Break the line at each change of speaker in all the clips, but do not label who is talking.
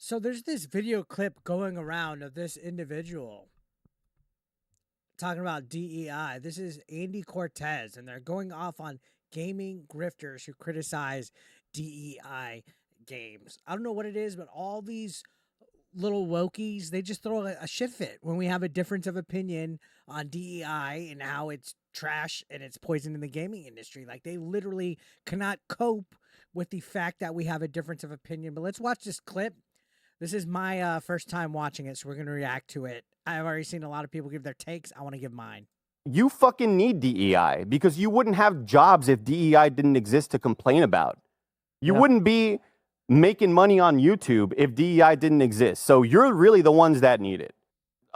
So there's this video clip going around of this individual talking about DEI. This is Andy Cortez, and they're going off on gaming grifters who criticize DEI games. I don't know what it is, but all these little wokies, they just throw a shit fit when we have a difference of opinion on DEI and how it's trash and it's poison in the gaming industry. Like, they literally cannot cope with the fact that we have a difference of opinion. But let's watch this clip. This is my first time watching it, so we're going to react to it. I've already seen a lot of people give their takes. I want to give mine.
You fucking need DEI because you wouldn't have jobs if DEI didn't exist to complain about. You wouldn't be making money on YouTube if DEI didn't exist. So you're really the ones that need it.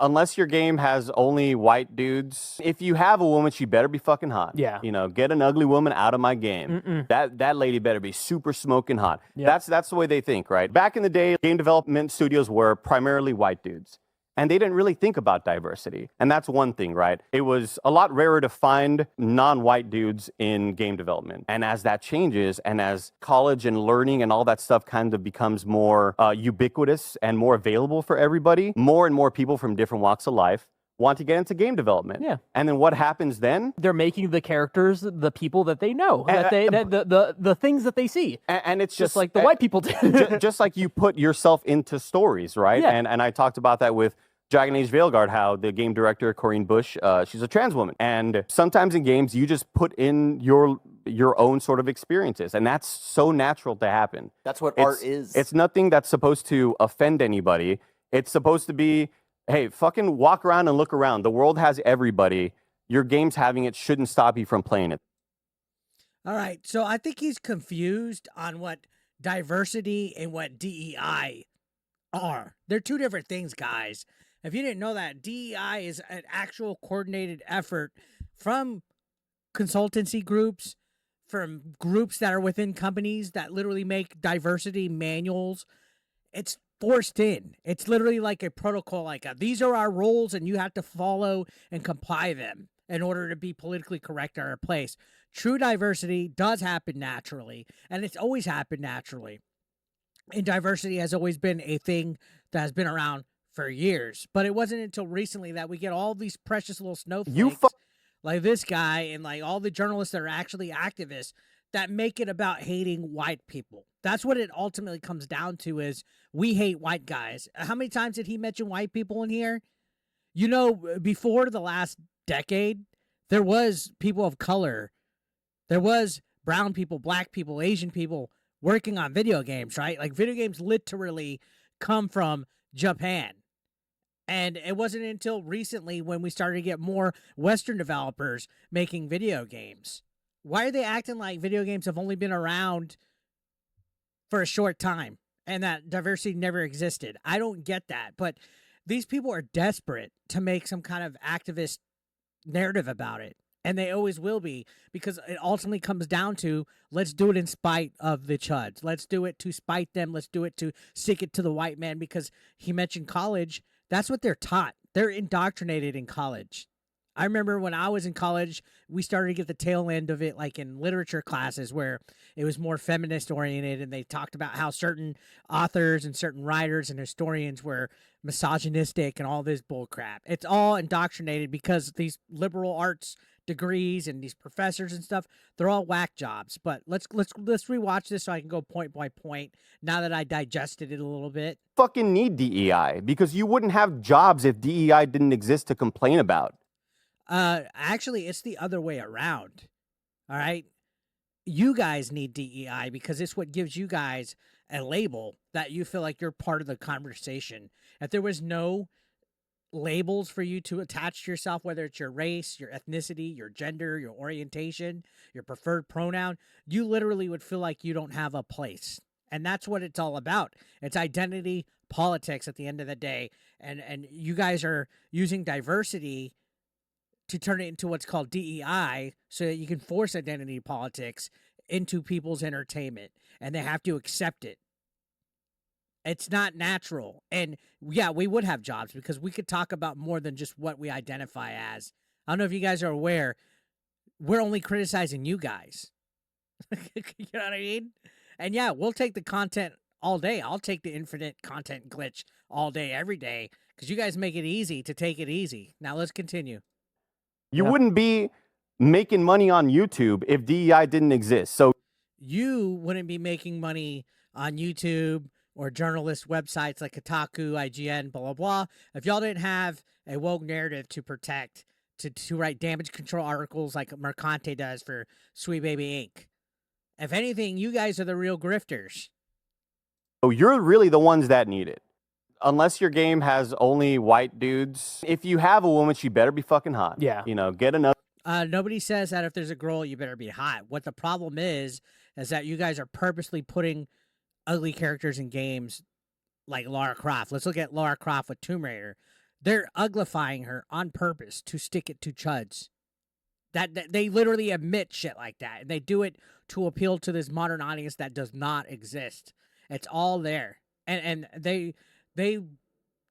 Unless your game has only white dudes. If you have a woman, she better be fucking hot.
Yeah.
You know, get an ugly woman out of my game. That lady better be super smoking hot.
Yep.
That's the way they think, right? Back in the day, game development studios were primarily white dudes. And they didn't really think about diversity. And that's one thing, right? It was a lot rarer to find non-white dudes in game development. And as that changes, and as college and learning and all that stuff kind of becomes more ubiquitous and more available for everybody, more and more people from different walks of life want to get into game development.
Yeah.
And then what happens then?
They're making the characters the people that they know, the things that they see.
And it's
just like the white people do.
Just like you put yourself into stories, right?
Yeah.
And I talked about that with Dragon Age Veilguard, how the game director, Corinne Bush, she's a trans woman. And sometimes in games, you just put in your own sort of experiences. And that's so natural to happen.
That's what art is.
It's nothing that's supposed to offend anybody. It's supposed to be, hey, fucking walk around and look around. The world has everybody. Your game's having it shouldn't stop you from playing it.
All right. So I think he's confused on what diversity and what DEI are. They're two different things, guys. If you didn't know that, DEI is an actual coordinated effort from consultancy groups, from groups that are within companies that literally make diversity manuals. It's forced in. It's literally like a protocol, like these are our rules and you have to follow and comply them in order to be politically correct in our place. True diversity does happen naturally, and it's always happened naturally. And diversity has always been a thing that has been around for years, but it wasn't until recently that we get all these precious little snowflakes like this guy and like all the journalists that are actually activists that make it about hating white people. That's what it ultimately comes down to, is we hate white guys. How many times did he mention white people in here? You know, before the last decade, there was people of color. There was brown people, black people, Asian people working on video games, right? Like, video games literally come from Japan. And it wasn't until recently when we started to get more Western developers making video games. Why are they acting like video games have only been around for a short time and that diversity never existed? I don't get that. But these people are desperate to make some kind of activist narrative about it. And they always will be, because it ultimately comes down to, let's do it in spite of the chuds. Let's do it to spite them. Let's do it to stick it to the white man, because he mentioned college. That's what they're taught. They're indoctrinated in college. I remember when I was in college, we started to get the tail end of it, like in literature classes, where it was more feminist oriented, and they talked about how certain authors and certain writers and historians were misogynistic and all this bullcrap. It's all indoctrinated because these liberal arts degrees and these professors and stuff, they're all whack jobs. But let's rewatch this so I can go point by point now that I digested it a little bit.
Fucking need DEI because you wouldn't have jobs if DEI didn't exist to complain about.
Actually, it's the other way around. All right. You guys need DEI because it's what gives you guys a label that you feel like you're part of the conversation. If there was no labels for you to attach to yourself, whether it's your race, your ethnicity, your gender, your orientation, your preferred pronoun, you literally would feel like you don't have a place. And that's what it's all about. It's identity politics at the end of the day. And you guys are using diversity to turn it into what's called DEI so that you can force identity politics into people's entertainment, and they have to accept it. It's not natural. And yeah, we would have jobs because we could talk about more than just what we identify as. I don't know if you guys are aware, we're only criticizing you guys. You know what I mean? And yeah, we'll take the content all day. I'll take the infinite content glitch all day, every day, because you guys make it easy to take it easy. Now let's continue.
You wouldn't be making money on YouTube if DEI didn't exist. So
you wouldn't be making money on YouTube or journalist websites like Kotaku, IGN, blah, blah, blah, if y'all didn't have a woke narrative to protect, to write damage control articles like Mercante does for Sweet Baby Inc. If anything, you guys are the real grifters.
you're really the ones that need it. Unless your game has only white dudes, if you have a woman, she better be fucking hot.
Yeah.
You know, get another.
Nobody says that if there's a girl, you better be hot. What the problem is that you guys are purposely putting ugly characters in games like Lara Croft. Let's look at Lara Croft with Tomb Raider. They're uglifying her on purpose to stick it to chuds. That they literally admit shit like that, and they do it to appeal to this modern audience that does not exist. It's all there, and they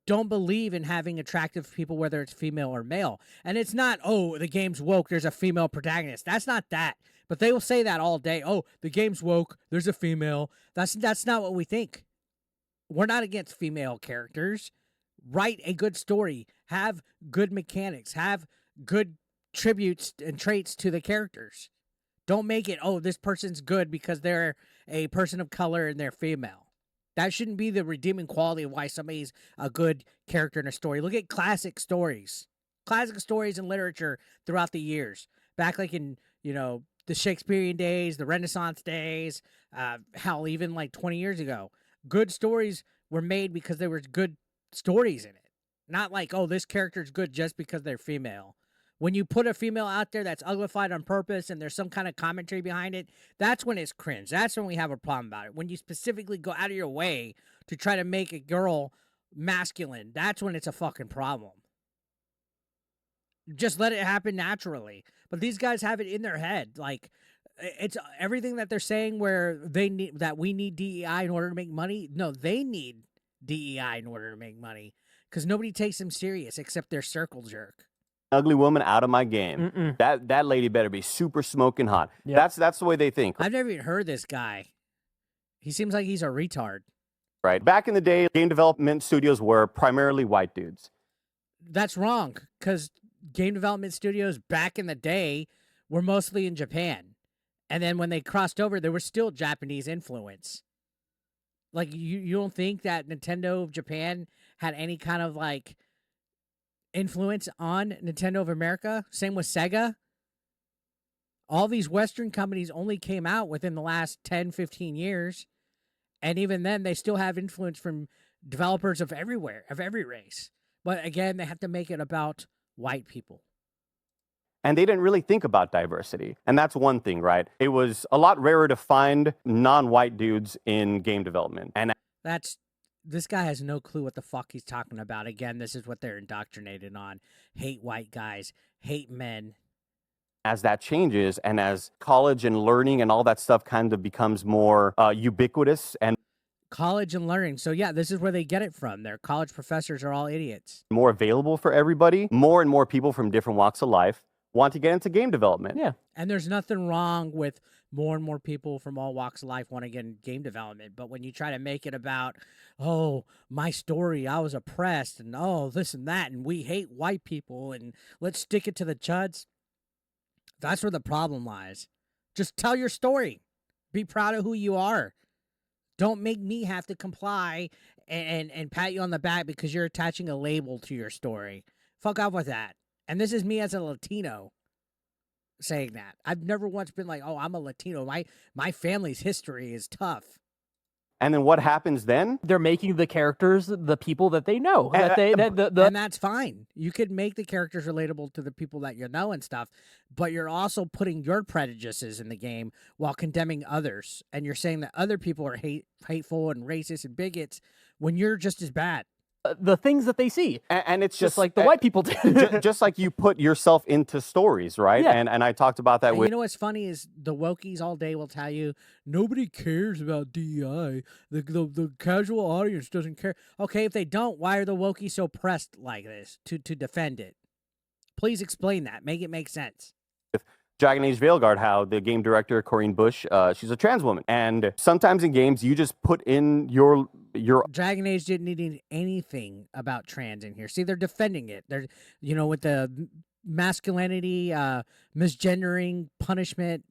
don't believe in having attractive people, whether it's female or male. And it's not, oh, the game's woke, there's a female protagonist. That's not that. But they will say that all day. Oh, the game's woke, there's a female. That's not what we think. We're not against female characters. Write a good story. Have good mechanics. Have good tributes and traits to the characters. Don't make it, oh, this person's good because they're a person of color and they're female. That shouldn't be the redeeming quality of why somebody's a good character in a story. Look at classic stories. Classic stories in literature throughout the years. Back like in, the Shakespearean days, the Renaissance days, hell, even like 20 years ago. Good stories were made because there were good stories in it. Not like, oh, this character's good just because they're female. When you put a female out there that's uglified on purpose and there's some kind of commentary behind it, that's when it's cringe. That's when we have a problem about it. When you specifically go out of your way to try to make a girl masculine, that's when it's a fucking problem. Just let it happen naturally. But these guys have it in their head. Like, it's everything that they're saying where we need DEI in order to make money. No, they need DEI in order to make money because nobody takes them serious except their circle jerk.
Ugly woman out of my game. That lady better be super smoking hot. Yep. That's the way they think.
I've never even heard this guy. He seems like he's a retard.
Right. Back in the day, game development studios were primarily white dudes.
That's wrong, because game development studios back in the day were mostly in Japan. And then when they crossed over, there was still Japanese influence. Like, you don't think that Nintendo of Japan had any kind of, like, influence on Nintendo of America? Same with Sega. All these Western companies only came out within the last 10, 15 years. And even then, they still have influence from developers of everywhere, of every race. But again, they have to make it about white people.
And they didn't really think about diversity. And that's one thing, right? It was a lot rarer to find non-white dudes in game development. And
this guy has no clue what the fuck he's talking about. Again, this is what they're indoctrinated on. Hate white guys, hate men.
As that changes and as college and learning and all that stuff kind of becomes more ubiquitous and
college and learning. So yeah, this is where they get it from. Their college professors are all idiots.
More available for everybody, more and more people from different walks of life want to get into game development.
Yeah.
And there's nothing wrong with more and more people from all walks of life want to get in game development. But when you try to make it about, oh, my story, I was oppressed, and oh, this and that, and we hate white people, and let's stick it to the chuds, that's where the problem lies. Just tell your story. Be proud of who you are. Don't make me have to comply and pat you on the back because you're attaching a label to your story. Fuck off with that. And this is me as a Latino saying that. I've never once been like, oh, I'm a Latino. My family's history is tough.
And then what happens then?
They're making the characters the people that they know.
And that's fine. You could make the characters relatable to the people that you know and stuff, but you're also putting your prejudices in the game while condemning others. And you're saying that other people are hateful and racist and bigots when you're just as bad.
The things that they see.
And it's
just like the white people did.
just like you put yourself into stories, right?
Yeah.
And I talked about that with...
You know what's funny is the wokies all day will tell you, nobody cares about DEI. The casual audience doesn't care. Okay, if they don't, why are the wokies so pressed like this to defend it? Please explain that. Make it make sense.
Dragon Age Veilguard, how the game director, Corinne Bush, she's a trans woman. And sometimes in games, you just put in your
Dragon Age didn't need anything about trans in here. See, they're defending it. They're, with the masculinity, misgendering, punishment,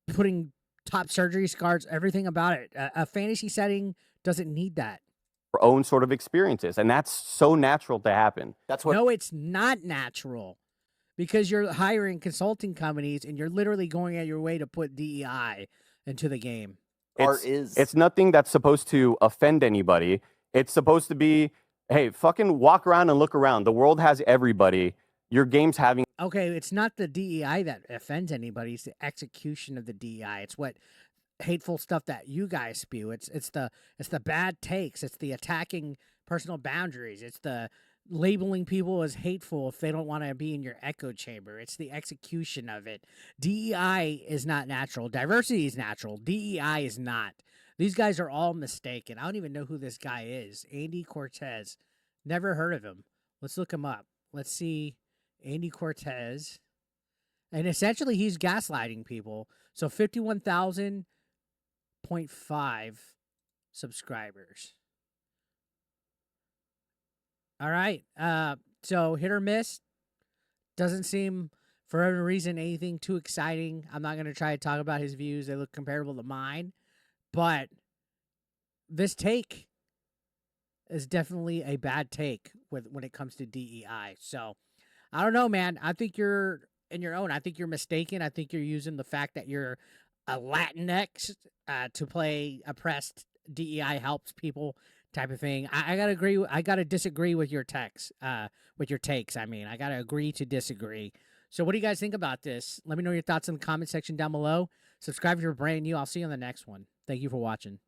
putting top surgery scars, everything about it. A fantasy setting doesn't need that.
own sort of experiences. And that's so natural to happen.
That's what.
No, it's not natural. Because you're hiring consulting companies and you're literally going out your way to put DEI into the game.
It's nothing that's supposed to offend anybody. It's supposed to be, hey, fucking walk around and look around. The world has everybody. Your game's having.
Okay, it's not the DEI that offends anybody. It's the execution of the DEI. It's what hateful stuff that you guys spew. It's the bad takes. It's the attacking personal boundaries. It's the labeling people as hateful if they don't want to be in your echo chamber. It's the execution of it. DEI is not natural. Diversity is natural. DEI is not. These guys are all mistaken. I don't even know who this guy is. Andy Cortez. Never heard of him. Let's look him up. Let's see. Andy Cortez. And essentially he's gaslighting people. So 51,000.5 subscribers. All right. So hit or miss. Doesn't seem, for whatever reason, anything too exciting. I'm not going to try to talk about his views. They look comparable to mine. But this take is definitely a bad take when it comes to DEI. So I don't know, man. I think you're in your own. I think you're mistaken. I think you're using the fact that you're a Latinx to play oppressed DEI helps people type of thing. I gotta agree. I gotta disagree with your takes. I gotta agree to disagree. So what do you guys think about this? Let me know your thoughts in the comment section down below. Subscribe if you're brand new. I'll see you on the next one. Thank you for watching.